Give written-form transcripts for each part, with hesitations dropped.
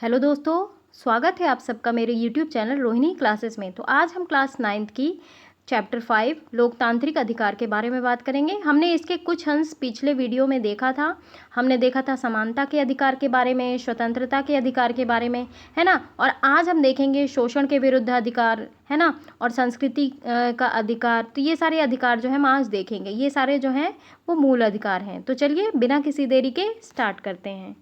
Hello दोस्तों, स्वागत है आप सबका मेरे यूट्यूब चैनल रोहिणी क्लासेस में। तो आज हम क्लास 9th की चैप्टर 5 लोकतांत्रिक अधिकार के बारे में बात करेंगे। हमने इसके कुछ अंश पिछले वीडियो में देखा था। हमने देखा था समानता के अधिकार के बारे में, स्वतंत्रता के अधिकार के बारे में, है ना। और आज हम देखेंगे शोषण के विरुद्ध अधिकार, है ना, और संस्कृति का अधिकार। तो ये सारे अधिकार जो है हम आज देखेंगे। ये सारे जो हैं वो मूल अधिकार हैं। तो चलिए बिना किसी देरी के स्टार्ट करते हैं।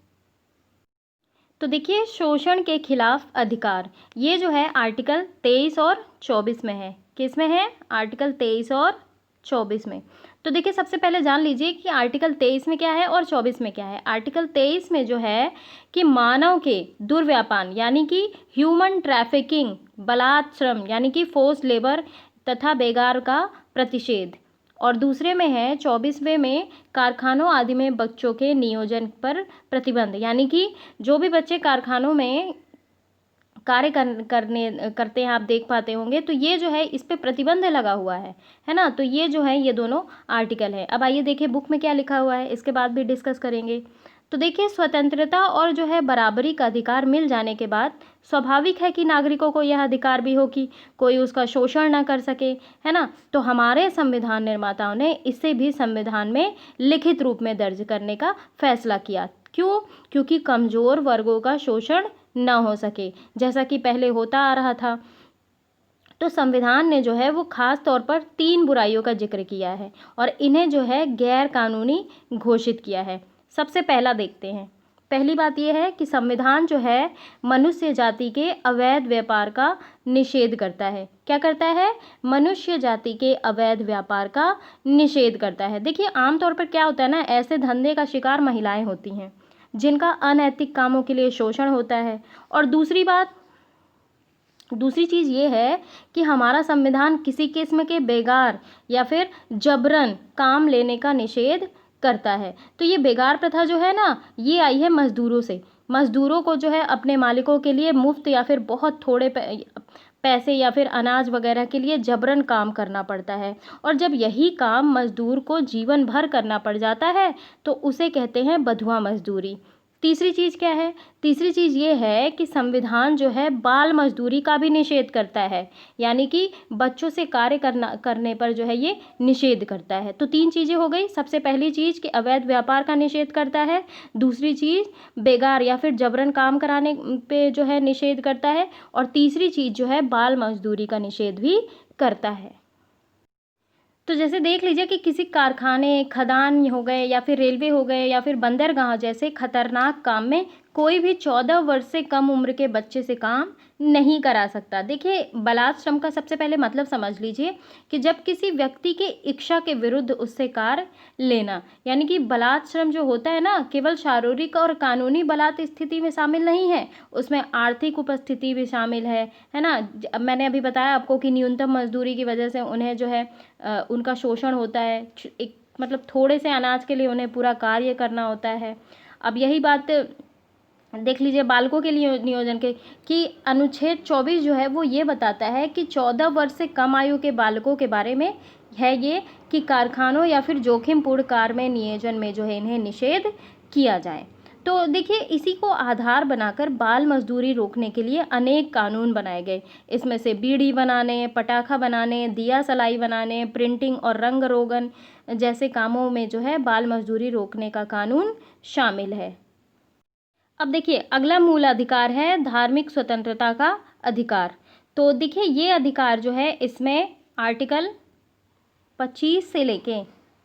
तो देखिए, शोषण के खिलाफ अधिकार, ये जो है आर्टिकल 23 और 24 में है। किस में है? आर्टिकल 23 और 24 में। तो देखिए, सबसे पहले जान लीजिए कि आर्टिकल 23 में क्या है और 24 में क्या है। आर्टिकल 23 में जो है कि मानव के दुर्व्यापार यानी कि ह्यूमन ट्रैफिकिंग, बलात्श्रम यानी कि फोर्स लेबर तथा बेगार का प्रतिषेध, और दूसरे में है 24वें में कारखानों आदि में बच्चों के नियोजन पर प्रतिबंध, यानी कि जो भी बच्चे कारखानों में कार्य करते हैं, आप देख पाते होंगे, तो ये जो है इस पे प्रतिबंध लगा हुआ है ना। तो ये जो है ये दोनों आर्टिकल है। अब आइए देखिए बुक में क्या लिखा हुआ है, इसके बाद भी डिस्कस करेंगे। तो देखिए, स्वतंत्रता और जो है बराबरी का अधिकार मिल जाने के बाद स्वाभाविक है कि नागरिकों को यह अधिकार भी हो कि कोई उसका शोषण ना कर सके, है ना। तो हमारे संविधान निर्माताओं ने इसे भी संविधान में लिखित रूप में दर्ज करने का फैसला किया। क्यों? क्योंकि कमज़ोर वर्गों का शोषण न हो सके, जैसा कि पहले होता आ रहा था। तो संविधान ने जो है वो खास तौर पर 3 बुराइयों का जिक्र किया है और इन्हें जो है गैर कानूनी घोषित किया है। सबसे पहला देखते हैं। पहली बात यह है कि संविधान जो है मनुष्य जाति के अवैध व्यापार का निषेध करता है। क्या करता है? मनुष्य जाति के अवैध व्यापार का निषेध करता है। देखिए, आमतौर पर क्या होता है ना, ऐसे धंधे का शिकार महिलाएं होती हैं जिनका अनैतिक कामों के लिए शोषण होता है। और दूसरी चीज़ ये है कि हमारा संविधान किसी किस्म के बेगार या फिर जबरन काम लेने का निषेध करता है। तो ये बेगार प्रथा जो है ना, ये आई है मजदूरों से। मजदूरों को जो है अपने मालिकों के लिए मुफ्त या फिर बहुत थोड़े पैसे या फिर अनाज वगैरह के लिए जबरन काम करना पड़ता है, और जब यही काम मजदूर को जीवन भर करना पड़ जाता है तो उसे कहते हैं बंधुआ मजदूरी। तीसरी चीज़ क्या है? तीसरी चीज़ ये है कि संविधान जो है बाल मजदूरी का भी निषेध करता है, यानी कि बच्चों से कार्य करने पर जो है ये निषेध करता है। तो 3 चीज़ें हो गई। सबसे पहली चीज़ कि अवैध व्यापार का निषेध करता है, दूसरी चीज़ बेगार या फिर जबरन काम कराने पे जो है निषेध करता है, और तीसरी चीज़ जो है बाल मजदूरी का निषेध भी करता है। तो जैसे देख लीजिए कि किसी कारखाने, खदान हो गए या फिर रेलवे हो गए या फिर बंदरगाह जैसे खतरनाक काम में कोई भी 14 वर्ष से कम उम्र के बच्चे से काम नहीं करा सकता। देखिए, बलात्श्रम का सबसे पहले मतलब समझ लीजिए कि जब किसी व्यक्ति के इच्छा के विरुद्ध उससे कार्य लेना, यानी कि बलात्श्रम जो होता है ना, केवल शारीरिक और कानूनी बलात् स्थिति में शामिल नहीं है, उसमें आर्थिक उपस्थिति भी शामिल है ना। मैंने अभी बताया आपको कि न्यूनतम मजदूरी की वजह से उन्हें जो है उनका शोषण होता है। एक मतलब थोड़े से अनाज के लिए उन्हें पूरा कार्य करना होता है। अब यही बात देख लीजिए बालकों के लिए नियोजन के कि अनुच्छेद 24 जो है वो ये बताता है कि 14 वर्ष से कम आयु के बालकों के बारे में है ये कि कारखानों या फिर जोखिमपूर्ण कार्य में नियोजन में जो है इन्हें निषेध किया जाए। तो देखिए, इसी को आधार बनाकर बाल मजदूरी रोकने के लिए अनेक कानून बनाए गए। इसमें से बीड़ी बनाने, पटाखा बनाने, दिया सलाई बनाने, प्रिंटिंग और रंग रोगन जैसे कामों में जो है बाल मजदूरी रोकने का कानून शामिल है। अब देखिए, अगला मूल अधिकार है धार्मिक स्वतंत्रता का अधिकार। तो देखिए, ये अधिकार जो है इसमें आर्टिकल 25 से लेके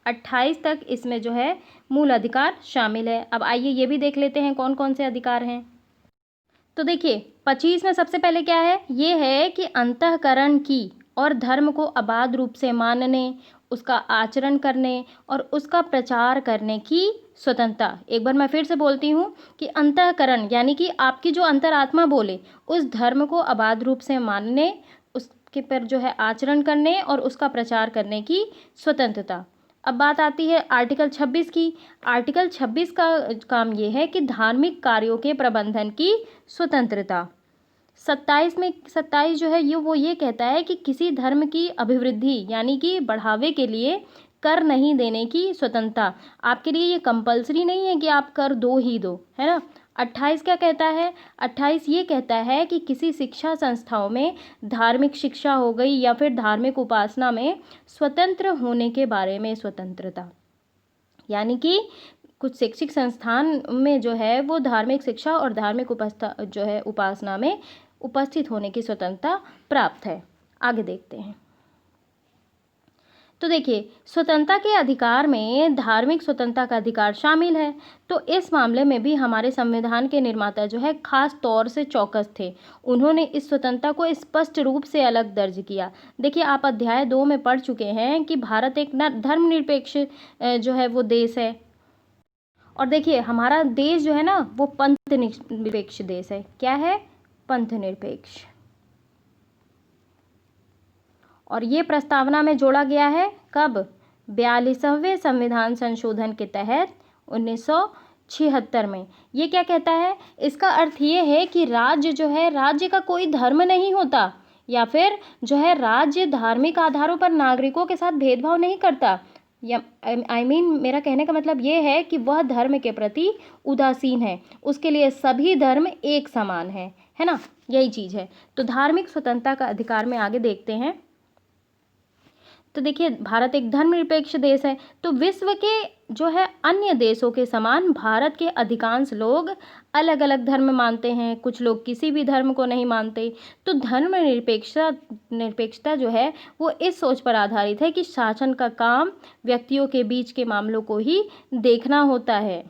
28 तक इसमें जो है मूल अधिकार शामिल है। अब आइए ये भी देख लेते हैं कौन कौन से अधिकार हैं। तो देखिए, 25 में सबसे पहले क्या है? ये है कि अंतःकरण की और धर्म को अबाध रूप से मानने, उसका आचरण करने और उसका प्रचार करने की स्वतंत्रता। एक बार मैं फिर से बोलती हूँ कि अंतःकरण यानी कि आपकी जो अंतरात्मा बोले, उस धर्म को अबाध रूप से मानने, उसके पर जो है आचरण करने और उसका प्रचार करने की स्वतंत्रता। अब बात आती है आर्टिकल 26 की। आर्टिकल 26 का काम ये है कि धार्मिक कार्यों के प्रबंधन की स्वतंत्रता। 27 जो है ये कहता है कि किसी धर्म की अभिवृद्धि यानी कि बढ़ावे के लिए कर नहीं देने की स्वतंत्रता। आपके लिए ये कंपल्सरी नहीं है कि आप कर दो ही दो, है ना। 28 क्या कहता है? 28 ये कहता है कि किसी शिक्षा संस्थाओं में धार्मिक शिक्षा हो गई या फिर धार्मिक उपासना में स्वतंत्र होने के बारे में स्वतंत्रता। यानी कि कुछ शैक्षिक संस्थान में जो है वो धार्मिक शिक्षा और धार्मिक उपासना में उपस्थित होने की स्वतंत्रता प्राप्त है। आगे देखते हैं। तो देखिए, स्वतंत्रता के अधिकार में धार्मिक स्वतंत्रता का अधिकार शामिल है। तो इस मामले में भी हमारे संविधान के निर्माता जो है खास तौर से चौकस थे। उन्होंने इस स्वतंत्रता को स्पष्ट रूप से अलग दर्ज किया। देखिए, आप अध्याय 2 में पढ़ चुके हैं कि भारत एक धर्मनिरपेक्ष जो है वो देश है। और देखिए, हमारा देश जो है ना वो पंथ निरपेक्ष देश है। क्या है? पंथ निरपेक्ष। और ये प्रस्तावना में जोड़ा गया है कब? 42वें संविधान संशोधन के तहत 1976 में। ये क्या कहता है? इसका अर्थ ये है कि राज्य जो है, राज्य का कोई धर्म नहीं होता, या फिर जो है राज्य धार्मिक आधारों पर नागरिकों के साथ भेदभाव नहीं करता। या मेरा कहने का मतलब ये है कि वह धर्म के प्रति उदासीन है, उसके लिए सभी धर्म एक समान है ना। यही चीज़ है। तो धार्मिक स्वतंत्रता का अधिकार में आगे देखते हैं। तो देखिए, भारत एक धर्मनिरपेक्ष देश है। तो विश्व के जो है अन्य देशों के समान भारत के अधिकांश लोग अलग अलग धर्म मानते हैं। कुछ लोग किसी भी धर्म को नहीं मानते। तो निरपेक्षता जो है वो इस सोच पर आधारित है कि शासन का काम व्यक्तियों के बीच के मामलों को ही देखना होता है।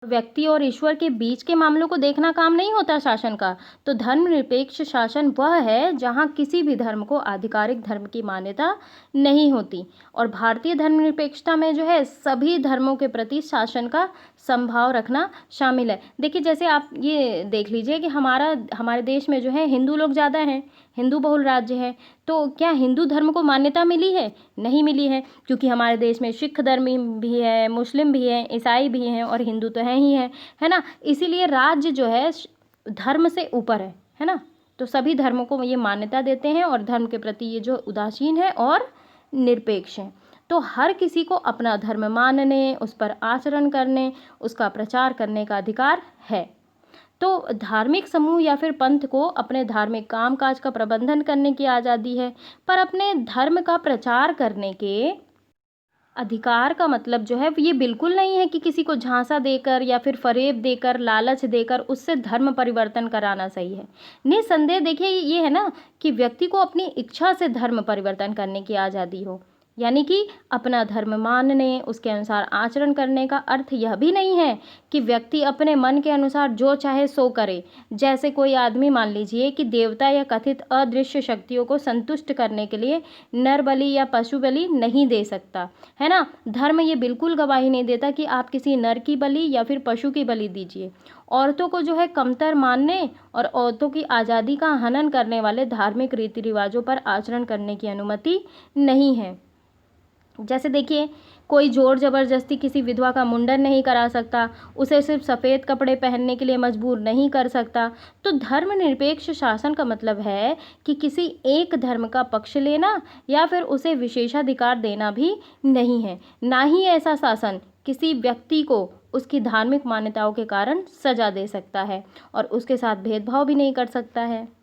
व्यक्ति और ईश्वर के बीच के मामलों को देखना काम नहीं होता शासन का। तो धर्मनिरपेक्ष शासन वह है जहाँ किसी भी धर्म को आधिकारिक धर्म की मान्यता नहीं होती। और भारतीय धर्मनिरपेक्षता में जो है सभी धर्मों के प्रति शासन का समभाव रखना शामिल है। देखिए, जैसे आप ये देख लीजिए कि हमारे देश में जो है हिंदू लोग ज़्यादा हैं, हिंदू बहुल राज्य है। तो क्या हिंदू धर्म को मान्यता मिली है? नहीं मिली है, क्योंकि हमारे देश में सिख धर्म भी है, मुस्लिम भी है, ईसाई भी हैं और हिंदू तो हैं ही है ना। इसीलिए राज्य जो है धर्म से ऊपर है ना। तो सभी धर्मों को ये मान्यता देते हैं और धर्म के प्रति ये जो उदासीन है और निरपेक्ष है। तो हर किसी को अपना धर्म मानने, उस पर आचरण करने, उसका प्रचार करने का अधिकार है। तो धार्मिक समूह या फिर पंथ को अपने धार्मिक कामकाज का प्रबंधन करने की आज़ादी है, पर अपने धर्म का प्रचार करने के अधिकार का मतलब जो है ये बिल्कुल नहीं है कि किसी को झांसा देकर या फिर फरेब देकर, लालच देकर उससे धर्म परिवर्तन कराना सही है। निसंदेह देखिए, ये है ना कि व्यक्ति को अपनी इच्छा से धर्म परिवर्तन करने की आज़ादी हो। यानी कि अपना धर्म मानने, उसके अनुसार आचरण करने का अर्थ यह भी नहीं है कि व्यक्ति अपने मन के अनुसार जो चाहे सो करे। जैसे कोई आदमी मान लीजिए कि देवता या कथित अदृश्य शक्तियों को संतुष्ट करने के लिए नर बलि या पशु बलि नहीं दे सकता, है ना। धर्म ये बिल्कुल गवाही नहीं देता कि आप किसी नर की बलि या फिर पशु की बलि दीजिए। औरतों को जो है कमतर मानने और औरतों की आज़ादी का हनन करने वाले धार्मिक रीति रिवाजों पर आचरण करने की अनुमति नहीं है। जैसे देखिए, कोई जोर ज़बरदस्ती किसी विधवा का मुंडन नहीं करा सकता, उसे सिर्फ सफ़ेद कपड़े पहनने के लिए मजबूर नहीं कर सकता। तो धर्मनिरपेक्ष शासन का मतलब है कि किसी एक धर्म का पक्ष लेना या फिर उसे विशेषाधिकार देना भी नहीं है। ना ही ऐसा शासन किसी व्यक्ति को उसकी धार्मिक मान्यताओं के कारण सजा दे सकता है और उसके साथ भेदभाव भी नहीं कर सकता है।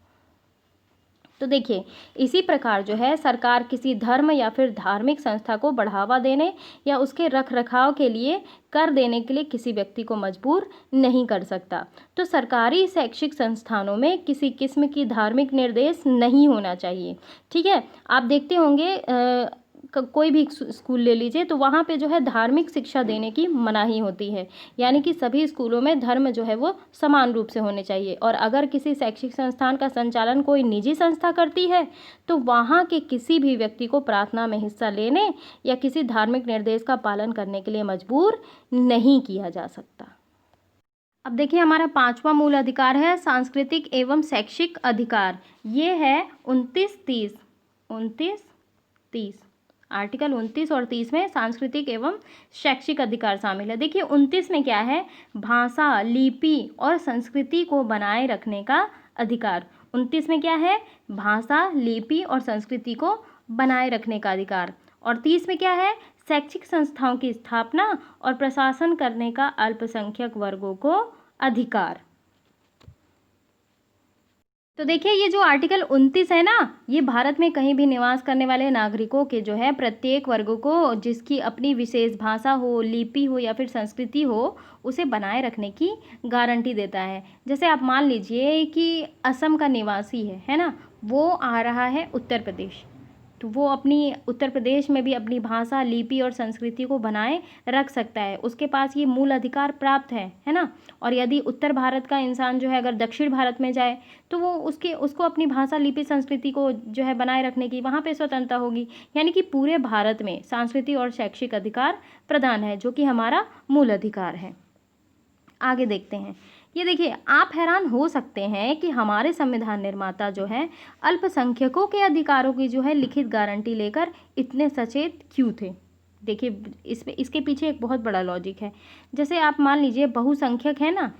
तो देखिए, इसी प्रकार जो है सरकार किसी धर्म या फिर धार्मिक संस्था को बढ़ावा देने या उसके रखरखाव के लिए कर देने के लिए किसी व्यक्ति को मजबूर नहीं कर सकता। तो सरकारी शैक्षिक संस्थानों में किसी किस्म की धार्मिक निर्देश नहीं होना चाहिए। ठीक है, आप देखते होंगे कोई भी स्कूल ले लीजिए तो वहाँ पे जो है धार्मिक शिक्षा देने की मनाही होती है। यानी कि सभी स्कूलों में धर्म जो है वो समान रूप से होने चाहिए। और अगर किसी शैक्षिक संस्थान का संचालन कोई निजी संस्था करती है तो वहाँ के किसी भी व्यक्ति को प्रार्थना में हिस्सा लेने या किसी धार्मिक निर्देश का पालन करने के लिए मजबूर नहीं किया जा सकता। अब देखिए, हमारा 5वां मूल अधिकार है सांस्कृतिक एवं शैक्षिक अधिकार। ये है 29-30 आर्टिकल 29 और 30 में सांस्कृतिक एवं शैक्षिक अधिकार शामिल है। देखिए, 29 में क्या है? भाषा, लिपि और संस्कृति को बनाए रखने का अधिकार। 29 में क्या है? भाषा, लिपि और संस्कृति को बनाए रखने का अधिकार। और 30 में क्या है? शैक्षिक संस्थाओं की स्थापना और प्रशासन करने का अल्पसंख्यक वर्गों को अधिकार। तो देखिए ये जो आर्टिकल 29 है ना, ये भारत में कहीं भी निवास करने वाले नागरिकों के जो है प्रत्येक वर्ग को जिसकी अपनी विशेष भाषा हो, लिपि हो या फिर संस्कृति हो, उसे बनाए रखने की गारंटी देता है। जैसे आप मान लीजिए कि असम का निवासी है ना, वो आ रहा है उत्तर प्रदेश, तो वो अपनी उत्तर प्रदेश में भी अपनी भाषा, लिपि और संस्कृति को बनाए रख सकता है। उसके पास ये मूल अधिकार प्राप्त है ना। और यदि उत्तर भारत का इंसान जो है अगर दक्षिण भारत में जाए तो वो उसको अपनी भाषा, लिपि, संस्कृति को जो है बनाए रखने की वहाँ पे स्वतंत्रता होगी। यानी कि पूरे भारत में सांस्कृतिक और शैक्षिक अधिकार प्रदान है, जो कि हमारा मूल अधिकार है। आगे देखते हैं। ये देखिए, आप हैरान हो सकते हैं कि हमारे संविधान निर्माता जो है अल्पसंख्यकों के अधिकारों की जो है लिखित गारंटी लेकर इतने सचेत क्यों थे। देखिए इसके पीछे एक बहुत बड़ा लॉजिक है। जैसे आप मान लीजिए बहुसंख्यक है ना,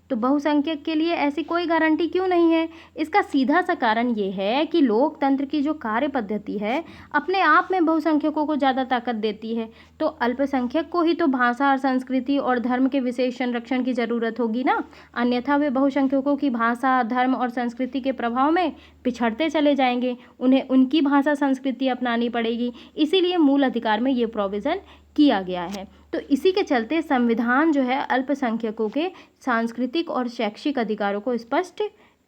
तो बहुसंख्यक के लिए ऐसी कोई गारंटी क्यों नहीं है। इसका सीधा सा कारण ये है कि लोकतंत्र की जो कार्य पद्धति है अपने आप में बहुसंख्यकों को ज़्यादा ताकत देती है। तो अल्पसंख्यक को ही तो भाषा और संस्कृति और धर्म के विशेष संरक्षण की ज़रूरत होगी ना, अन्यथा वे बहुसंख्यकों की भाषा, धर्म और संस्कृति के प्रभाव में पिछड़ते चले जाएंगे। उन्हें उनकी भाषा, संस्कृति अपनानी पड़ेगी। इसीलिए मूल अधिकार में ये प्रोविज़न किया गया है। तो इसी के चलते संविधान जो है अल्पसंख्यकों के सांस्कृतिक और शैक्षिक अधिकारों को स्पष्ट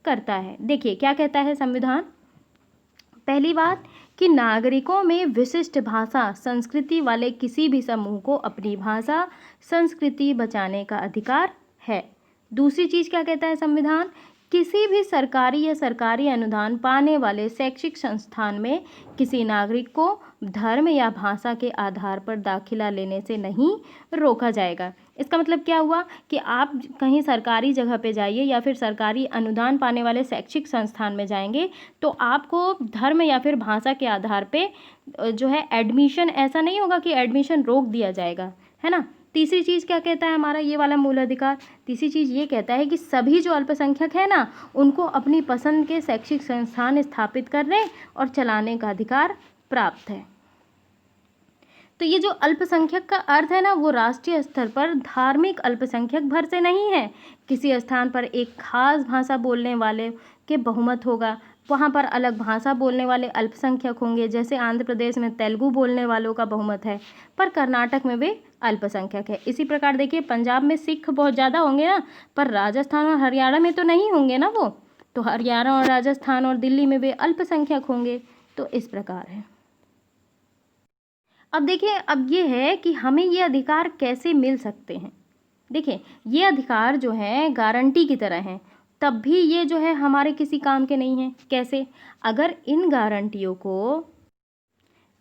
करता है। देखिए क्या कहता है संविधान। पहली बात कि नागरिकों में विशिष्ट भाषा, संस्कृति वाले किसी भी समूह को अपनी भाषा, संस्कृति बचाने का अधिकार है। दूसरी चीज़ क्या कहता है संविधान, किसी भी सरकारी या सरकारी अनुदान पाने वाले शैक्षिक संस्थान में किसी नागरिक को धर्म या भाषा के आधार पर दाखिला लेने से नहीं रोका जाएगा। इसका मतलब क्या हुआ कि आप कहीं सरकारी जगह पे जाइए या फिर सरकारी अनुदान पाने वाले शैक्षिक संस्थान में जाएंगे तो आपको धर्म या फिर भाषा के आधार पे जो है एडमिशन, ऐसा नहीं होगा कि एडमिशन रोक दिया जाएगा, है ना। तीसरी चीज़ क्या कहता है हमारा ये वाला मूल अधिकार, तीसरी चीज़ ये कहता है कि सभी जो अल्पसंख्यक है ना उनको अपनी पसंद के शैक्षिक संस्थान स्थापित करने और चलाने का अधिकार प्राप्त है। तो ये जो अल्पसंख्यक का अर्थ है ना वो राष्ट्रीय स्तर पर धार्मिक अल्पसंख्यक भर से नहीं है। किसी स्थान पर एक खास भाषा बोलने वाले के बहुमत होगा, वहाँ पर अलग भाषा बोलने वाले अल्पसंख्यक होंगे। जैसे आंध्र प्रदेश में तेलुगु बोलने वालों का बहुमत है पर कर्नाटक में वे अल्पसंख्यक है। इसी प्रकार देखिए पंजाब में सिख बहुत ज़्यादा होंगे ना, पर राजस्थान और हरियाणा में तो नहीं होंगे ना वो, तो हरियाणा और राजस्थान और दिल्ली में वे अल्पसंख्यक होंगे। तो इस प्रकार है। अब देखिए, अब ये है कि हमें ये अधिकार कैसे मिल सकते हैं। देखिए ये अधिकार जो है गारंटी की तरह हैं, तब भी ये जो है हमारे किसी काम के नहीं हैं। कैसे, अगर इन गारंटियों को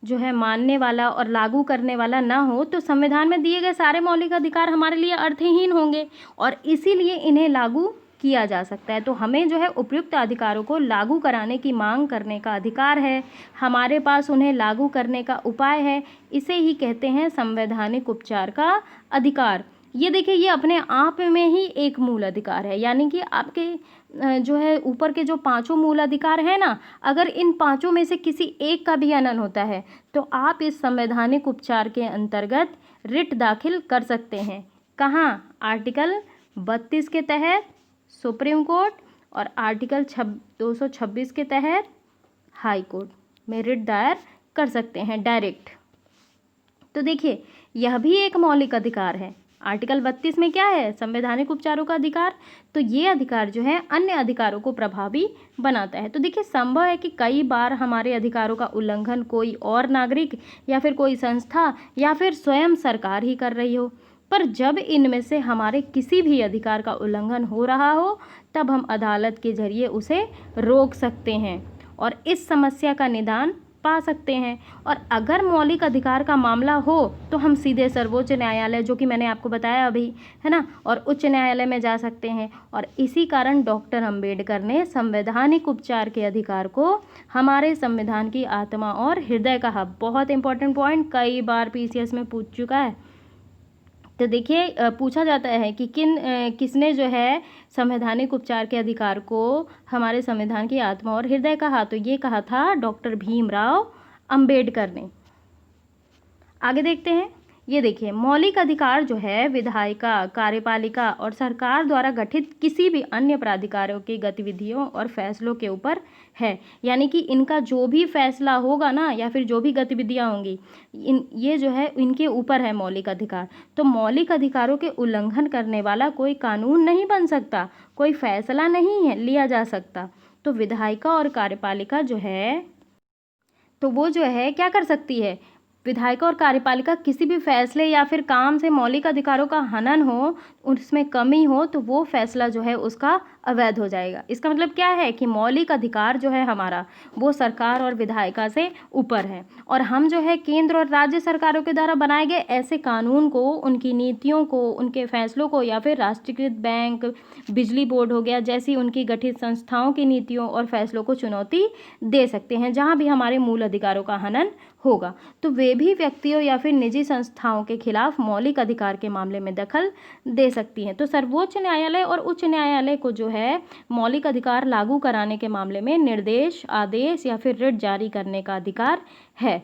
जो है मानने वाला और लागू करने वाला ना हो तो संविधान में दिए गए सारे मौलिक अधिकार हमारे लिए अर्थहीन होंगे और इसीलिए इन्हें लागू किया जा सकता है। तो हमें जो है उपयुक्त अधिकारों को लागू कराने की मांग करने का अधिकार है, हमारे पास उन्हें लागू करने का उपाय है। इसे ही कहते हैं संवैधानिक उपचार का अधिकार। ये देखिए ये अपने आप में ही एक मूल अधिकार है, यानी कि आपके जो है ऊपर के जो पांचों मूल अधिकार है ना, अगर इन पांचों में से किसी एक का भी हनन होता है तो आप इस संवैधानिक उपचार के अंतर्गत रिट दाखिल कर सकते हैं। कहाँ, आर्टिकल 32 के तहत सुप्रीम कोर्ट और आर्टिकल 226 के तहत हाई कोर्ट में रिट दायर कर सकते हैं डायरेक्ट। तो देखिए यह भी एक मौलिक अधिकार है। आर्टिकल 32 में क्या है, संवैधानिक उपचारों का अधिकार। तो ये अधिकार जो है अन्य अधिकारों को प्रभावी बनाता है। तो देखिए संभव है कि कई बार हमारे अधिकारों का उल्लंघन कोई और नागरिक या फिर कोई संस्था या फिर स्वयं सरकार ही कर रही हो, पर जब इनमें से हमारे किसी भी अधिकार का उल्लंघन हो रहा हो तब हम अदालत के जरिए उसे रोक सकते हैं और इस समस्या का निदान पा सकते हैं। और अगर मौलिक अधिकार का मामला हो तो हम सीधे सर्वोच्च न्यायालय, जो कि मैंने आपको बताया अभी, है ना, और उच्च न्यायालय में जा सकते हैं। और इसी कारण डॉक्टर अंबेडकर ने संवैधानिक उपचार के अधिकार को हमारे संविधान की आत्मा और हृदय कहा। बहुत इंपॉर्टेंट पॉइंट, कई बार पीसीएस में पूछ चुका है। तो देखिए पूछा जाता है कि किसने जो है संवैधानिक उपचार के अधिकार को हमारे संविधान की आत्मा और हृदय कहा, तो ये कहा था डॉक्टर भीमराव अंबेडकर ने। आगे देखते हैं। ये देखिए, मौलिक अधिकार जो है विधायिका, कार्यपालिका और सरकार द्वारा गठित किसी भी अन्य प्राधिकारों की गतिविधियों और फैसलों के ऊपर है। यानी कि इनका जो भी फैसला होगा ना, या फिर जो भी गतिविधियां होंगी, ये जो है इनके ऊपर है मौलिक अधिकार। तो मौलिक अधिकारों के उल्लंघन करने वाला कोई कानून नहीं बन सकता, कोई फैसला नहीं है लिया जा सकता। तो विधायिका और कार्यपालिका जो है, तो वो जो है क्या कर सकती है, विधायिका और कार्यपालिका किसी भी फैसले या फिर काम से मौलिक अधिकारों का हनन हो, उसमें कमी हो, तो वो फैसला जो है उसका अवैध हो जाएगा। इसका मतलब क्या है कि मौलिक अधिकार जो है हमारा, वो सरकार और विधायिका से ऊपर है, और हम जो है केंद्र और राज्य सरकारों के द्वारा बनाए गए ऐसे कानून को, उनकी नीतियों को, उनके फैसलों को, या फिर राष्ट्रीयकृत बैंक, बिजली बोर्ड हो गया जैसी उनकी गठित संस्थाओं की नीतियों और फैसलों को चुनौती दे सकते हैं, जहाँ भी हमारे मूल अधिकारों का हनन होगा। तो वे भी व्यक्तियों या फिर निजी संस्थाओं के खिलाफ मौलिक अधिकार के मामले में दखल दे सकती हैं। तो सर्वोच्च न्यायालय और उच्च न्यायालय को जो है मौलिक अधिकार लागू कराने के मामले में निर्देश, आदेश या फिर रिट जारी करने का अधिकार है।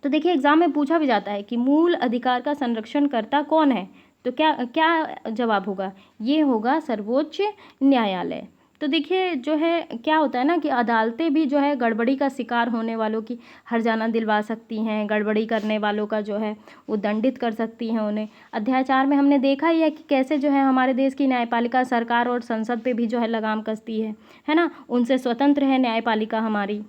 तो देखिए, एग्जाम में पूछा भी जाता है कि मूल अधिकार का संरक्षण करता कौन है, तो क्या क्या जवाब होगा, ये होगा सर्वोच्च न्यायालय। तो देखिए, जो है क्या होता है ना कि अदालतें भी जो है गड़बड़ी का शिकार होने वालों की हर्जाना दिलवा सकती हैं, गड़बड़ी करने वालों का जो है वो दंडित कर सकती हैं उन्हें। अध्याय 4 में हमने देखा ही है कि कैसे जो है हमारे देश की न्यायपालिका सरकार और संसद पे भी जो है लगाम कसती है ना, उनसे स्वतंत्र है न्यायपालिका हमारी।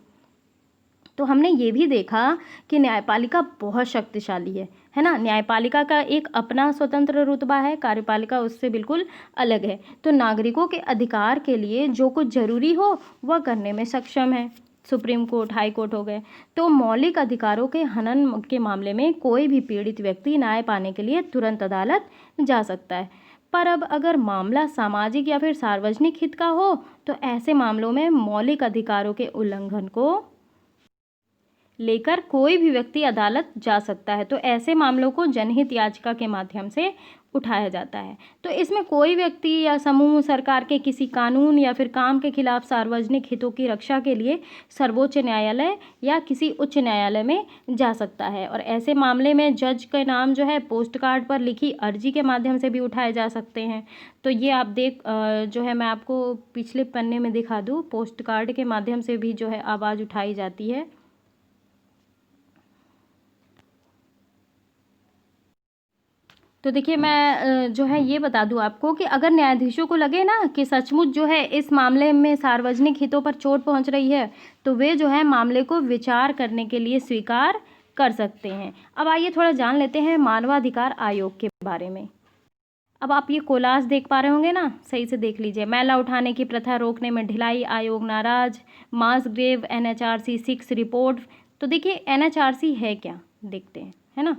तो हमने ये भी देखा कि न्यायपालिका बहुत शक्तिशाली है ना। न्यायपालिका का एक अपना स्वतंत्र रुतबा है, कार्यपालिका उससे बिल्कुल अलग है। तो नागरिकों के अधिकार के लिए जो कुछ जरूरी हो वह करने में सक्षम है। सुप्रीम कोर्ट, हाई कोर्ट हो गए। तो मौलिक अधिकारों के हनन के मामले में कोई भी पीड़ित व्यक्ति न्याय पाने के लिए तुरंत अदालत जा सकता है। पर अब अगर मामला सामाजिक या फिर सार्वजनिक हित का हो, तो ऐसे मामलों में मौलिक अधिकारों के उल्लंघन को लेकर कोई भी व्यक्ति अदालत जा सकता है। तो ऐसे मामलों को जनहित याचिका के माध्यम से उठाया जाता है। तो इसमें कोई व्यक्ति या समूह सरकार के किसी कानून या फिर काम के खिलाफ सार्वजनिक हितों की रक्षा के लिए सर्वोच्च न्यायालय या किसी उच्च न्यायालय में जा सकता है। और ऐसे मामले में जज के नाम जो है पोस्ट कार्ड पर लिखी अर्जी के माध्यम से भी उठाए जा सकते हैं। तो ये आप जो है मैं आपको पिछले पन्ने में दिखा दूँ, पोस्ट कार्ड के माध्यम से भी जो है आवाज़ उठाई जाती है। तो देखिए, मैं जो है ये बता दूं आपको कि अगर न्यायाधीशों को लगे ना कि सचमुच जो है इस मामले में सार्वजनिक हितों पर चोट पहुंच रही है, तो वे जो है मामले को विचार करने के लिए स्वीकार कर सकते हैं। अब आइए थोड़ा जान लेते हैं मानवाधिकार आयोग के बारे में। अब आप ये कोलाज देख पा रहे होंगे ना, सही से देख लीजिए। मैला उठाने की प्रथा रोकने में ढिलाई आयोग नाराज, मास ग्रेव NHRC 6 रिपोर्ट। तो देखिए, NHRC है क्या, देखते हैं, है ना।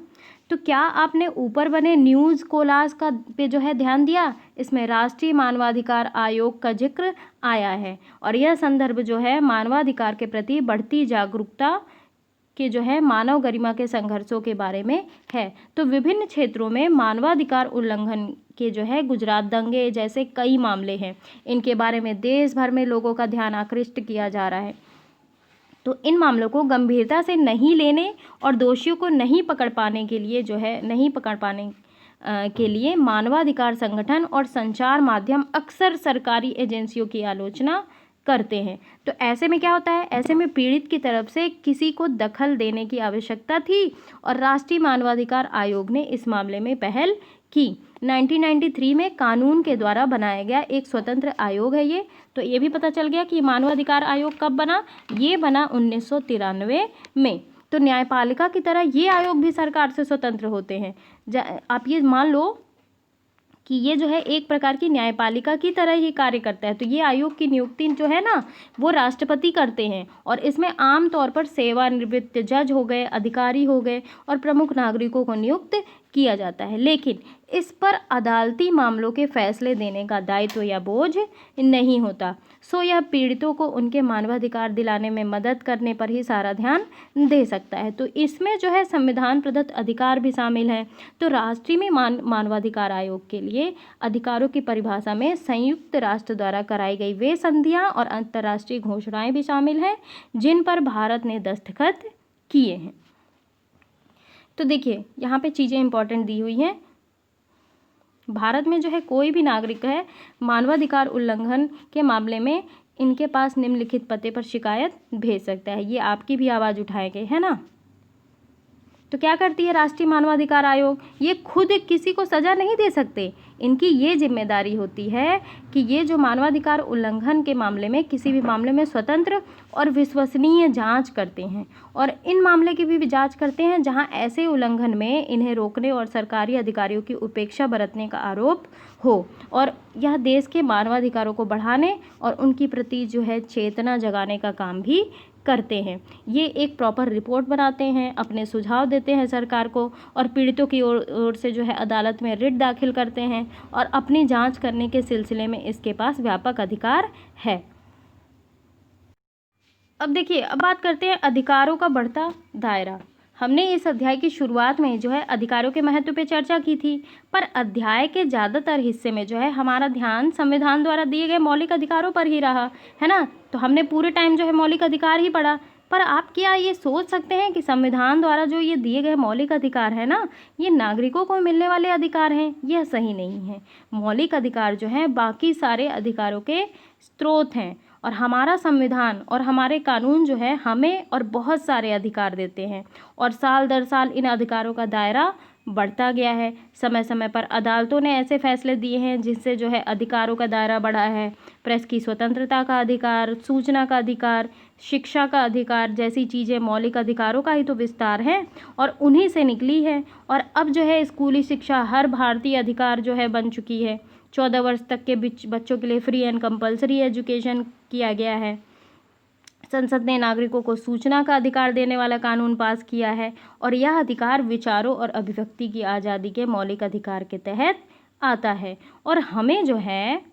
तो क्या आपने ऊपर बने न्यूज़ कोलाज का पे जो है ध्यान दिया, इसमें राष्ट्रीय मानवाधिकार आयोग का जिक्र आया है, और यह संदर्भ जो है मानवाधिकार के प्रति बढ़ती जागरूकता के जो है मानव गरिमा के संघर्षों के बारे में है। तो विभिन्न क्षेत्रों में मानवाधिकार उल्लंघन के जो है गुजरात दंगे जैसे कई मामले हैं, इनके बारे में देश भर में लोगों का ध्यान आकृष्ट किया जा रहा है। तो इन मामलों को गंभीरता से नहीं लेने और दोषियों को नहीं पकड़ पाने के लिए मानवाधिकार संगठन और संचार माध्यम अक्सर सरकारी एजेंसियों की आलोचना करते हैं। तो ऐसे में क्या होता है, ऐसे में पीड़ित की तरफ से किसी को दखल देने की आवश्यकता थी, और राष्ट्रीय मानवाधिकार आयोग ने इस मामले में पहल की। 1993 में कानून के द्वारा बनाया गया एक स्वतंत्र आयोग है ये। तो ये भी पता चल गया कि मानवाधिकार आयोग कब बना, ये बना 1993 में। तो न्यायपालिका की तरह ये आयोग भी सरकार से स्वतंत्र होते हैं। आप ये मान लो कि ये जो है एक प्रकार की न्यायपालिका की तरह ही कार्य करता है। तो ये आयोग की नियुक्ति जो है ना, वो राष्ट्रपति करते हैं, और इसमें आम तौर पर सेवानिवृत्त जज हो गए, अधिकारी हो गए और प्रमुख नागरिकों को नियुक्त किया जाता है। लेकिन इस पर अदालती मामलों के फैसले देने का दायित्व या बोझ नहीं होता। सो यह पीड़ितों को उनके मानवाधिकार दिलाने में मदद करने पर ही सारा ध्यान दे सकता है। तो इसमें जो है संविधान प्रदत्त अधिकार भी शामिल हैं। तो राष्ट्रीय में मानवाधिकार आयोग के लिए अधिकारों की परिभाषा में संयुक्त राष्ट्र द्वारा कराई गई वे संधियां और अंतर्राष्ट्रीय घोषणाएं भी शामिल हैं जिन पर भारत ने दस्तखत किए हैं। तो देखिए यहाँ पे चीज़ें इंपॉर्टेंट दी हुई हैं। भारत में जो है कोई भी नागरिक है मानवाधिकार उल्लंघन के मामले में इनके पास निम्नलिखित पते पर शिकायत भेज सकता है। ये आपकी भी आवाज़ उठाएंगे, है ना। तो क्या करती है राष्ट्रीय मानवाधिकार आयोग, ये खुद किसी को सज़ा नहीं दे सकते। इनकी ये जिम्मेदारी होती है कि ये जो मानवाधिकार उल्लंघन के मामले में किसी भी मामले में स्वतंत्र और विश्वसनीय जांच करते हैं, और इन मामले की भी जांच करते हैं जहां ऐसे उल्लंघन में इन्हें रोकने और सरकारी अधिकारियों की उपेक्षा बरतने का आरोप हो, और यह देश के मानवाधिकारों को बढ़ाने और उनकी प्रति जो है चेतना जगाने का काम भी करते हैं। ये एक प्रॉपर रिपोर्ट बनाते हैं, अपने सुझाव देते हैं सरकार को, और पीड़ितों की ओर से जो है अदालत में रिट दाखिल करते हैं, और अपनी जांच करने के सिलसिले में इसके पास व्यापक अधिकार है। अब देखिए, अब बात करते हैं अधिकारों का बढ़ता दायरा। हमने इस अध्याय की शुरुआत में जो है अधिकारों के महत्व पे चर्चा की थी, पर अध्याय के ज़्यादातर हिस्से में जो है हमारा ध्यान संविधान द्वारा दिए गए मौलिक अधिकारों पर ही रहा, है ना। तो हमने पूरे टाइम जो है मौलिक अधिकार ही पढ़ा। पर आप क्या ये सोच सकते हैं कि संविधान द्वारा जो ये दिए गए मौलिक अधिकार है ना, ये नागरिकों को मिलने वाले अधिकार हैं? यह सही नहीं है। मौलिक अधिकार जो हैं बाकी सारे अधिकारों के स्रोत हैं, और हमारा संविधान और हमारे कानून जो है हमें और बहुत सारे अधिकार देते हैं, और साल दर साल इन अधिकारों का दायरा बढ़ता गया है। समय समय पर अदालतों ने ऐसे फैसले दिए हैं जिससे जो है अधिकारों का दायरा बढ़ा है। प्रेस की स्वतंत्रता का अधिकार, सूचना का अधिकार, शिक्षा का अधिकार जैसी चीज़ें मौलिक अधिकारों का ही तो विस्तार है, और उन्हीं से निकली है। और अब जो है स्कूली शिक्षा हर भारतीय अधिकार जो है बन चुकी है। 14 वर्ष तक के बच्चों के लिए फ्री एंड कंपलसरी एजुकेशन किया गया है। संसद ने नागरिकों को सूचना का अधिकार देने वाला कानून पास किया है, और यह अधिकार विचारों और अभिव्यक्ति की आज़ादी के मौलिक अधिकार के तहत आता है। और हमें जो है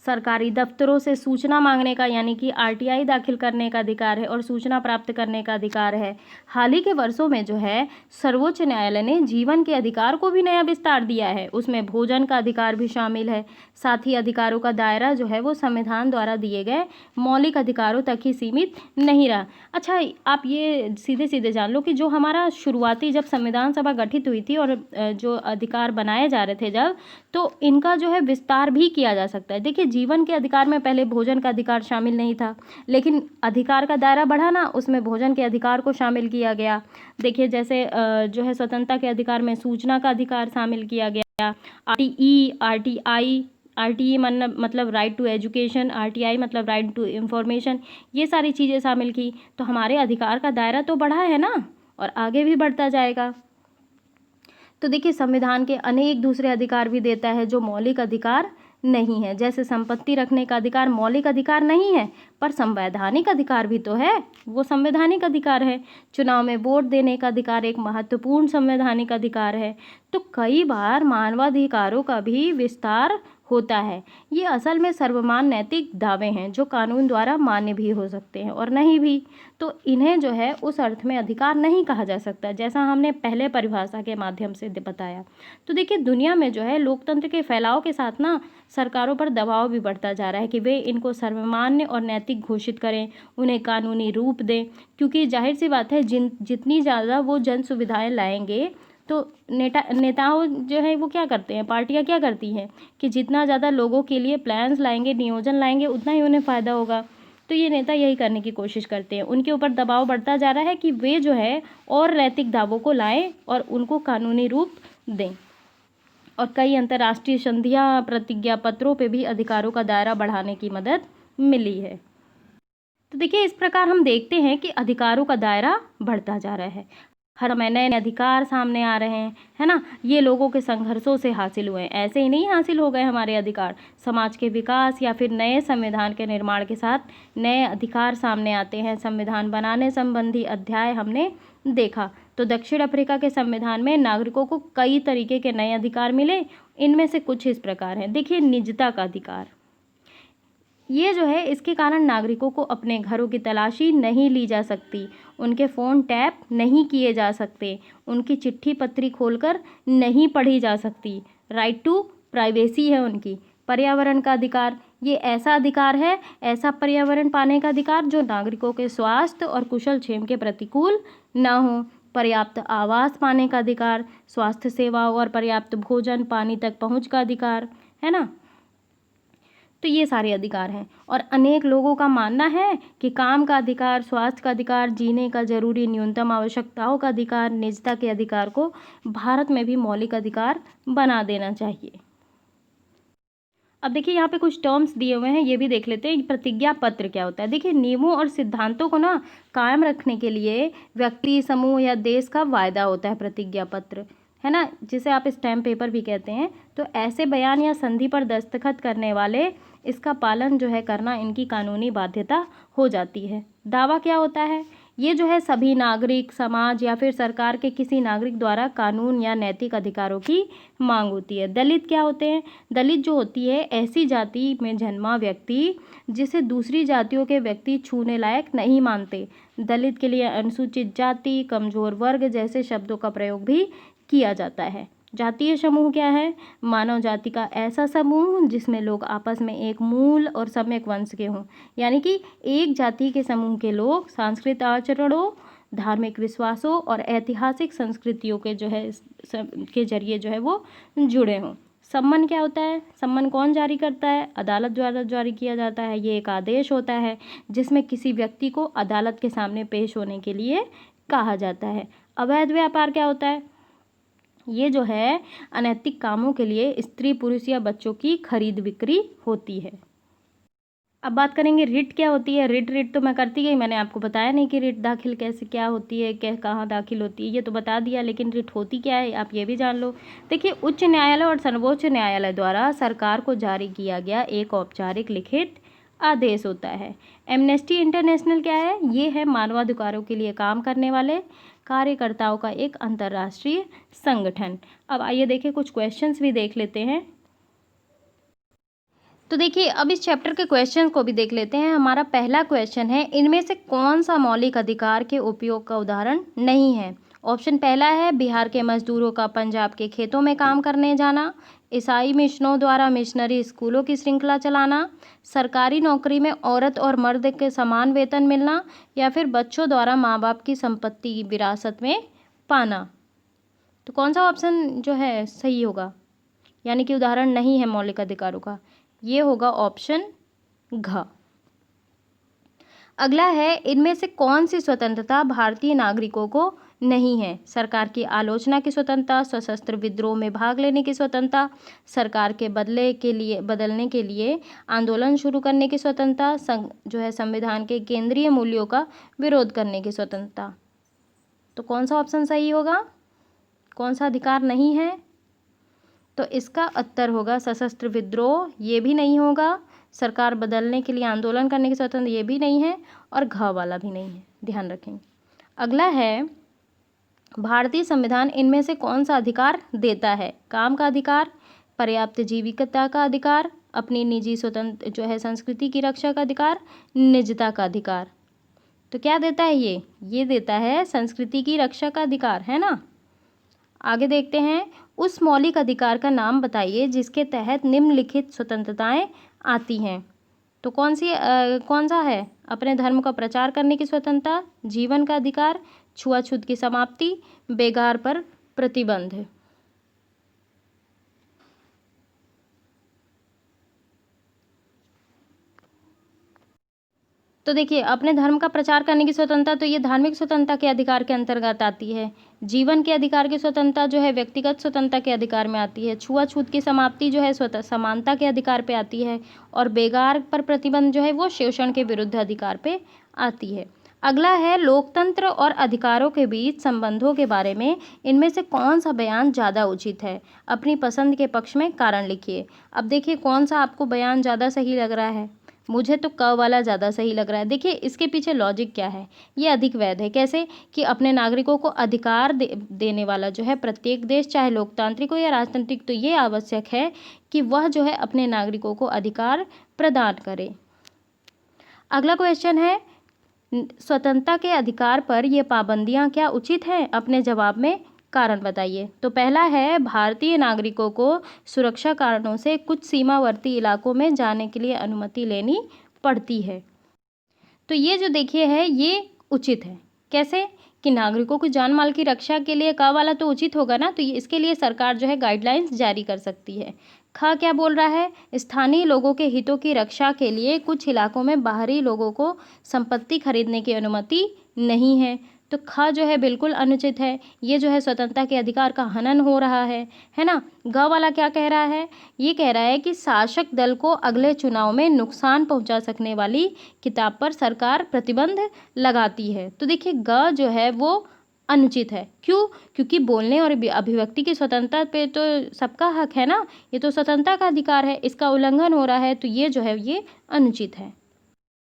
सरकारी दफ्तरों से सूचना मांगने का यानी कि आरटीआई दाखिल करने का अधिकार है, और सूचना प्राप्त करने का अधिकार है। हाल ही के वर्षों में जो है सर्वोच्च न्यायालय ने जीवन के अधिकार को भी नया विस्तार दिया है, उसमें भोजन का अधिकार भी शामिल है। साथ ही अधिकारों का दायरा जो है वो संविधान द्वारा दिए गए मौलिक अधिकारों तक ही सीमित नहीं रहा। अच्छा, आप ये सीधे सीधे जान लो कि जो हमारा शुरुआती जब संविधान सभा गठित हुई थी और जो अधिकार बनाए जा रहे थे जब, तो इनका जो है विस्तार भी किया जा सकता है। देखिए, जीवन के अधिकार में पहले भोजन का अधिकार शामिल नहीं था, लेकिन अधिकार का दायरा बढ़ा ना, उसमें भोजन के अधिकार को शामिल किया गया। देखिए, जैसे जो है स्वतंत्रता के अधिकार में सूचना का अधिकार शामिल किया गया। आरटीई मतलब राइट टू एजुकेशन, आरटीआई मतलब राइट टू इंफॉर्मेशन, ये सारी चीज़ें शामिल की। तो हमारे अधिकार का दायरा तो बढ़ा है ना, और आगे भी बढ़ता जाएगा। तो देखिए, संविधान के अनेक दूसरे अधिकार भी देता है जो मौलिक अधिकार नहीं है। जैसे संपत्ति रखने का अधिकार मौलिक अधिकार नहीं है, पर संवैधानिक अधिकार भी तो है, वो संवैधानिक अधिकार है। चुनाव में वोट देने का अधिकार एक महत्वपूर्ण संवैधानिक अधिकार है। तो कई बार मानवाधिकारों का भी विस्तार होता है। ये असल में सर्वमान्य नैतिक दावे हैं जो कानून द्वारा मान्य भी हो सकते हैं और नहीं भी। तो इन्हें जो है उस अर्थ में अधिकार नहीं कहा जा सकता, जैसा हमने पहले परिभाषा के माध्यम से बताया। तो देखिए, दुनिया में जो है लोकतंत्र के फैलाव के साथ ना सरकारों पर दबाव भी बढ़ता जा रहा है कि वे इनको सर्वमान्य और नैतिक घोषित करें, उन्हें कानूनी रूप दें। क्योंकि जाहिर सी बात है, जितनी ज़्यादा वो जन सुविधाएँ लाएंगे, तो नेताओं जो है वो क्या करते हैं, पार्टियां क्या करती हैं कि जितना ज़्यादा लोगों के लिए प्लान्स लाएंगे, नियोजन लाएंगे, उतना ही उन्हें फ़ायदा होगा। तो ये नेता यही करने की कोशिश करते हैं। उनके ऊपर दबाव बढ़ता जा रहा है कि वे जो है और नैतिक दावों को लाएं और उनको कानूनी रूप दें। और कई अंतर्राष्ट्रीय संधियां, प्रतिज्ञा पत्रों पे भी अधिकारों का दायरा बढ़ाने की मदद मिली है। तो देखिए, इस प्रकार हम देखते हैं कि अधिकारों का दायरा बढ़ता जा रहा है। हर समय नए नए अधिकार सामने आ रहे हैं, है ना। ये लोगों के संघर्षों से हासिल हुए हैं, ऐसे ही नहीं हासिल हो गए हमारे अधिकार। समाज के विकास या फिर नए संविधान के निर्माण के साथ नए अधिकार सामने आते हैं। संविधान बनाने संबंधी अध्याय हमने देखा। तो दक्षिण अफ्रीका के संविधान में नागरिकों को कई तरीके के नए अधिकार मिले। इनमें से कुछ इस प्रकार हैं। देखिए, निजता का अधिकार, ये जो है इसके कारण नागरिकों को अपने घरों की तलाशी नहीं ली जा सकती, उनके फ़ोन टैप नहीं किए जा सकते, उनकी चिट्ठी पत्री खोलकर नहीं पढ़ी जा सकती। राइट टू प्राइवेसी है उनकी। पर्यावरण का अधिकार, ये ऐसा अधिकार है, ऐसा पर्यावरण पाने का अधिकार जो नागरिकों के स्वास्थ्य और कुशल क्षेम के प्रतिकूल न हो। पर्याप्त आवास पाने का अधिकार, स्वास्थ्य सेवाओं और पर्याप्त भोजन पानी तक पहुंच का अधिकार, है ना। तो ये सारे अधिकार हैं। और अनेक लोगों का मानना है कि काम का अधिकार, स्वास्थ्य का अधिकार, जीने का जरूरी न्यूनतम आवश्यकताओं का अधिकार, निजता के अधिकार को भारत में भी मौलिक अधिकार बना देना चाहिए। अब देखिए यहाँ पे कुछ टर्म्स दिए हुए हैं, ये भी देख लेते हैं। प्रतिज्ञा पत्र क्या होता है? देखिए नियमों और सिद्धांतों को ना कायम रखने के लिए व्यक्ति, समूह या देश का वायदा होता है प्रतिज्ञा पत्र, है ना, जिसे आप स्टैम्प पेपर भी कहते हैं। तो ऐसे बयान या संधि पर दस्तखत करने वाले इसका पालन जो है करना इनकी कानूनी बाध्यता हो जाती है। दावा क्या होता है? ये जो है सभी नागरिक, समाज या फिर सरकार के किसी नागरिक द्वारा कानून या नैतिक अधिकारों की मांग होती है। दलित क्या होते हैं? दलित जो होती है ऐसी जाति में जन्मा व्यक्ति जिसे दूसरी जातियों के व्यक्ति छूने लायक नहीं मानते। दलित के लिए अनुसूचित जाति, कमजोर वर्ग जैसे शब्दों का प्रयोग भी किया जाता है। जातीय समूह क्या है? मानव जाति का ऐसा समूह जिसमें लोग आपस में एक मूल और सम्यक वंश के हों, यानी कि एक जाति के समूह के लोग सांस्कृतिक आचरणों, धार्मिक विश्वासों और ऐतिहासिक संस्कृतियों के जो है के जरिए जो है वो जुड़े हों। सम्मन क्या होता है? सम्मन कौन जारी करता है? अदालत द्वारा जारी किया जाता है। ये एक आदेश होता है जिसमें किसी व्यक्ति को अदालत के सामने पेश होने के लिए कहा जाता है। अवैध व्यापार क्या होता है? ये जो है अनैतिक कामों के लिए स्त्री, पुरुष या बच्चों की खरीद बिक्री होती है। अब बात करेंगे रिट क्या होती है। रिट तो मैं करती गई, मैंने आपको बताया नहीं कि रिट दाखिल कैसे क्या होती है, कहाँ दाखिल होती है, ये तो बता दिया, लेकिन रिट होती क्या है आप ये भी जान लो। देखिए उच्च न्यायालय और सर्वोच्च न्यायालय द्वारा सरकार को जारी किया गया एक औपचारिक लिखित आदेश होता है। एमनेस्टी इंटरनेशनल क्या है? ये है मानवाधिकारों के लिए काम करने वाले कार्यकर्ताओं का एक अंतर्राष्ट्रीय संगठन। अब आइए देखिए कुछ क्वेश्चंस भी देख लेते हैं। तो देखिए अब इस चैप्टर के क्वेश्चन को भी देख लेते हैं। हमारा पहला क्वेश्चन है, इनमें से कौन सा मौलिक अधिकार के उपयोग का उदाहरण नहीं है? ऑप्शन पहला है बिहार के मजदूरों का पंजाब के खेतों में काम करने जाना, ईसाई मिशनों द्वारा मिशनरी स्कूलों की श्रृंखला चलाना, सरकारी नौकरी में औरत और मर्द के समान वेतन मिलना, या फिर बच्चों द्वारा माँ बाप की संपत्ति विरासत में पाना। तो कौन सा ऑप्शन जो है सही होगा, यानी कि उदाहरण नहीं है मौलिक अधिकारों का? ये होगा ऑप्शन घ। अगला है, इनमें से कौन सी स्वतंत्रता भारतीय नागरिकों को नहीं है? सरकार की आलोचना की स्वतंत्रता, सशस्त्र विद्रोह में भाग लेने की स्वतंत्रता, सरकार के बदलने के लिए आंदोलन शुरू करने की स्वतंत्रता, जो है संविधान के केंद्रीय मूल्यों का विरोध करने की स्वतंत्रता। तो कौन सा ऑप्शन सही होगा? कौन सा अधिकार नहीं है? तो इसका उत्तर होगा सशस्त्र विद्रोह, ये भी नहीं होगा। सरकार बदलने के लिए आंदोलन करने की स्वतंत्रता, ये भी नहीं है। और घ वाला भी नहीं है, ध्यान रखेंगे। अगला है, भारतीय संविधान इनमें से कौन सा अधिकार देता है? काम का अधिकार, पर्याप्त जीविका का अधिकार, अपनी निजी स्वतंत्र जो है संस्कृति की रक्षा का अधिकार, निजता का अधिकार। तो क्या देता है ये देता है संस्कृति की रक्षा का अधिकार, है ना। आगे देखते हैं, उस मौलिक अधिकार का नाम बताइए जिसके तहत निम्नलिखित स्वतंत्रताएं आती हैं। तो कौन सा है? अपने धर्म का प्रचार करने की स्वतंत्रता, जीवन का अधिकार, छुआछूत की समाप्ति, बेगार पर प्रतिबंध। तो देखिए अपने धर्म का प्रचार करने की स्वतंत्रता, तो ये धार्मिक स्वतंत्रता के अधिकार के अंतर्गत आती है। जीवन के अधिकार की स्वतंत्रता जो है व्यक्तिगत स्वतंत्रता के अधिकार में आती है। छुआछूत की समाप्ति जो है समानता के अधिकार पे आती है। और बेगार पर प्रतिबंध जो है वो शोषण के विरुद्ध अधिकार पे आती है। अगला है, लोकतंत्र और अधिकारों के बीच संबंधों के बारे में इनमें से कौन सा बयान ज़्यादा उचित है? अपनी पसंद के पक्ष में कारण लिखिए। अब देखिए कौन सा आपको बयान ज़्यादा सही लग रहा है? मुझे तो क वाला ज़्यादा सही लग रहा है। देखिए इसके पीछे लॉजिक क्या है, ये अधिक वैध है। कैसे? कि अपने नागरिकों को अधिकार देने वाला जो है प्रत्येक देश, चाहे लोकतांत्रिक हो या राजतांत्रिक, तो ये आवश्यक है कि वह जो है अपने नागरिकों को अधिकार प्रदान करे। अगला क्वेश्चन है, स्वतंत्रता के अधिकार पर ये पाबंदियाँ क्या उचित हैं? अपने जवाब में कारण बताइए। तो पहला है भारतीय नागरिकों को सुरक्षा कारणों से कुछ सीमावर्ती इलाकों में जाने के लिए अनुमति लेनी पड़ती है। तो ये जो देखिए है ये उचित है। कैसे कि नागरिकों की जान माल की रक्षा के लिए का वाला तो उचित होगा ना, तो ये इसके लिए सरकार जो है गाइडलाइंस जारी कर सकती है। खा क्या बोल रहा है, स्थानीय लोगों के हितों की रक्षा के लिए कुछ इलाकों में बाहरी लोगों को संपत्ति खरीदने की अनुमति नहीं है। तो खा जो है बिल्कुल अनुचित है, ये जो है स्वतंत्रता के अधिकार का हनन हो रहा है ना। ग वाला क्या कह रहा है, ये कह रहा है कि शासक दल को अगले चुनाव में नुकसान पहुंचा सकने वाली किताब पर सरकार प्रतिबंध लगाती है। तो देखिए ग जो है वो अनुचित है। क्यों? क्योंकि बोलने और अभिव्यक्ति की स्वतंत्रता पे तो सबका हक है ना, ये तो स्वतंत्रता का अधिकार है, इसका उल्लंघन हो रहा है, तो ये जो है ये अनुचित है।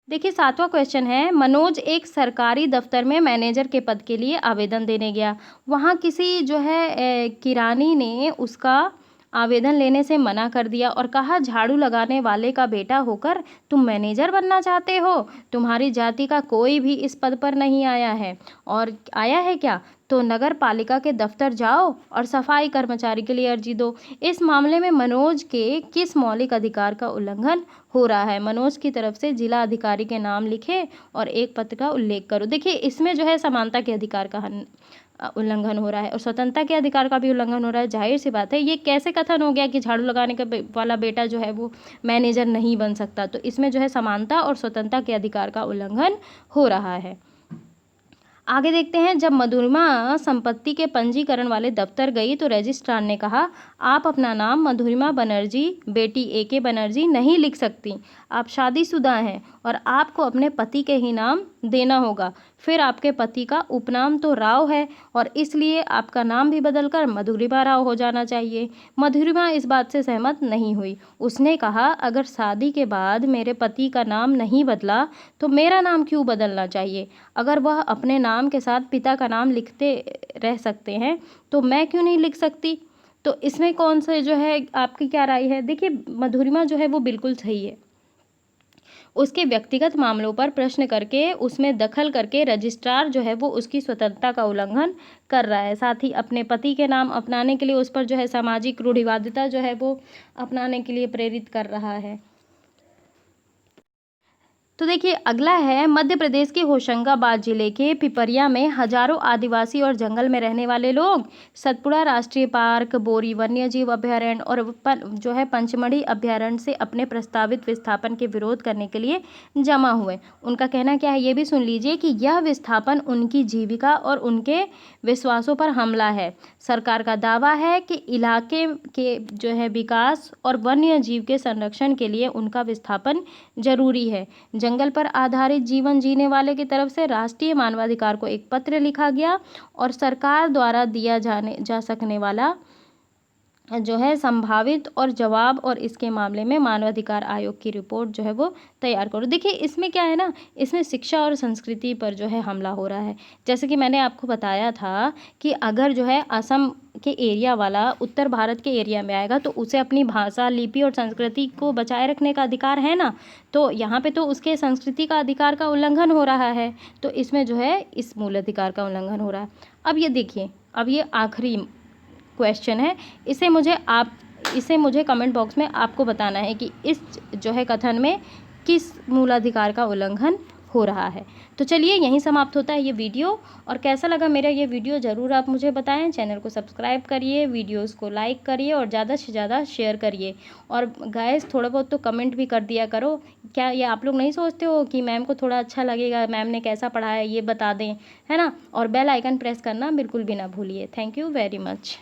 देखिए 7वां क्वेश्चन है, मनोज एक सरकारी दफ्तर में मैनेजर के पद के लिए आवेदन देने गया। वहाँ किसी जो है किरानी ने उसका आवेदन लेने से मना कर दिया और कहा झाड़ू लगाने वाले का बेटा होकर तुम मैनेजर बनना चाहते हो, तुम्हारी जाति का कोई भी इस पद पर नहीं आया है। और आया है क्या, तो नगर पालिका के दफ्तर जाओ और सफाई कर्मचारी के लिए अर्जी दो। इस मामले में मनोज के किस मौलिक अधिकार का उल्लंघन हो रहा है? मनोज की तरफ से जिला अधिकारी के नाम लिखे और एक पत्र का उल्लेख करो। देखिए इसमें जो है समानता के अधिकार का उल्लंघन हो रहा है और स्वतंत्रता के अधिकार का भी उल्लंघन हो रहा है। जाहिर सी बात है, ये कैसे कथन हो गया कि झाड़ू लगाने का वाला बेटा जो है वो मैनेजर नहीं बन सकता। तो इसमें जो है समानता और स्वतंत्रता के अधिकार का उल्लंघन हो रहा है। आगे देखते हैं, जब मधुरिमा संपत्ति के पंजीकरण वाले दफ्तर गई तो रजिस्ट्रार ने कहा आप अपना नाम मधुरिमा बनर्जी बेटी AK बनर्जी नहीं लिख सकती, आप शादीशुदा हैं और आपको अपने पति के ही नाम देना होगा। फिर आपके पति का उपनाम तो राव है और इसलिए आपका नाम भी बदलकर मधुरिमा राव हो जाना चाहिए। मधुरिमा इस बात से सहमत नहीं हुई। उसने कहा अगर शादी के बाद मेरे पति का नाम नहीं बदला तो मेरा नाम क्यों बदलना चाहिए? अगर वह अपने नाम के साथ पिता का नाम लिखते रह सकते हैं तो मैं क्यों नहीं लिख सकती? तो इसमें कौन से जो है आपकी क्या राय है? देखिए मधुरिमा जो है वो बिल्कुल सही है। उसके व्यक्तिगत मामलों पर प्रश्न करके उसमें दखल करके रजिस्ट्रार जो है वो उसकी स्वतंत्रता का उल्लंघन कर रहा है। साथ ही अपने पति के नाम अपनाने के लिए उस पर जो है सामाजिक रूढ़िवादिता जो है वो अपनाने के लिए प्रेरित कर रहा है। तो देखिए अगला है, मध्य प्रदेश के होशंगाबाद जिले के पिपरिया में हजारों आदिवासी और जंगल में रहने वाले लोग सतपुड़ा राष्ट्रीय पार्क, बोरी वन्यजीव अभयारण्य और जो है पंचमढ़ी अभयारण्य से अपने प्रस्तावित विस्थापन के विरोध करने के लिए जमा हुए। उनका कहना क्या है ये भी सुन लीजिए कि यह विस्थापन उनकी जीविका और उनके विश्वासों पर हमला है। सरकार का दावा है कि इलाके के जो है विकास और वन्य जीव के संरक्षण के लिए उनका विस्थापन जरूरी है। जंगल पर आधारित जीवन जीने वाले की तरफ से राष्ट्रीय मानवाधिकार को एक पत्र लिखा गया और सरकार द्वारा दिया जा सकने वाला जो है संभावित और जवाब और इसके मामले में मानवाधिकार आयोग की रिपोर्ट जो है वो तैयार करो। देखिए इसमें क्या है ना, इसमें शिक्षा और संस्कृति पर जो है हमला हो रहा है। जैसे कि मैंने आपको बताया था कि अगर जो है असम के एरिया वाला उत्तर भारत के एरिया में आएगा तो उसे अपनी भाषा, लिपि और संस्कृति को बचाए रखने का अधिकार है ना, तो यहाँ पे तो उसके संस्कृति का अधिकार का उल्लंघन हो रहा है। तो इसमें जो है इस मूल अधिकार का उल्लंघन हो रहा है। अब ये देखिए, अब ये आखिरी क्वेश्चन है, इसे मुझे कमेंट बॉक्स में आपको बताना है कि इस जो है कथन में किस मूलाधिकार का उल्लंघन हो रहा है। तो चलिए यहीं समाप्त होता है ये वीडियो, और कैसा लगा मेरा ये वीडियो ज़रूर आप मुझे बताएं। चैनल को सब्सक्राइब करिए, वीडियोस को लाइक करिए और ज़्यादा से ज़्यादा शेयर करिए। और गाइस थोड़ा बहुत तो कमेंट भी कर दिया करो। क्या ये आप लोग नहीं सोचते हो कि मैम को थोड़ा अच्छा लगेगा, मैम ने कैसा पढ़ाया ये बता दें, है ना। और बेल आइकन प्रेस करना बिल्कुल भी ना भूलिए। Thank you very much.